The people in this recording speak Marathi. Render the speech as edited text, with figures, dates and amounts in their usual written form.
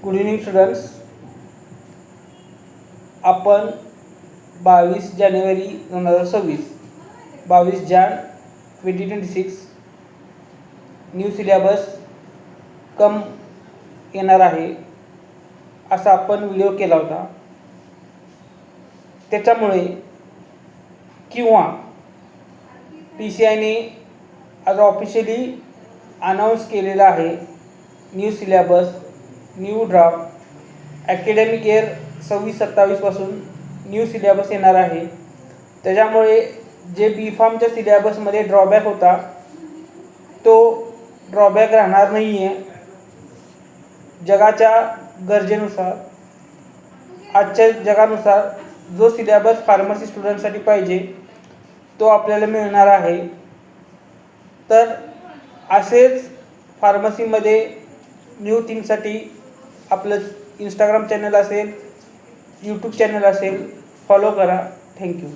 Good evening students. आपण 22 जानेवारी 2026 22 जान 2026 न्यू सिलेबस कम येणार आहे असा आपण व्हिडिओ केला होता. त्याच्यामुळे किंवा PCIने आज ऑफिशियली अनाऊन्स केलेला आहे new syllabus new draft academic year 26-27 पासून न्यू सिलेबस येणार आहे. त्याच्यामुळे जे B.Pharmच्या सिलेबसमध्ये ड्रॉबॅक होता तो ड्रॉबॅक राहणार नाही आहे. जगाच्या गरजेनुसार आजच्या जगानुसार जो सिलेबस फार्मसी स्टुडंटसाठी पाहिजे तो आपल्याला मिळणार आहे. तर असेच फार्मसीमध्ये न्यू थिंगसाठी आपलं इंस्टाग्राम चॅनल असेल, यूट्यूब चॅनल असेल, फॉलो करा. थँक्यू.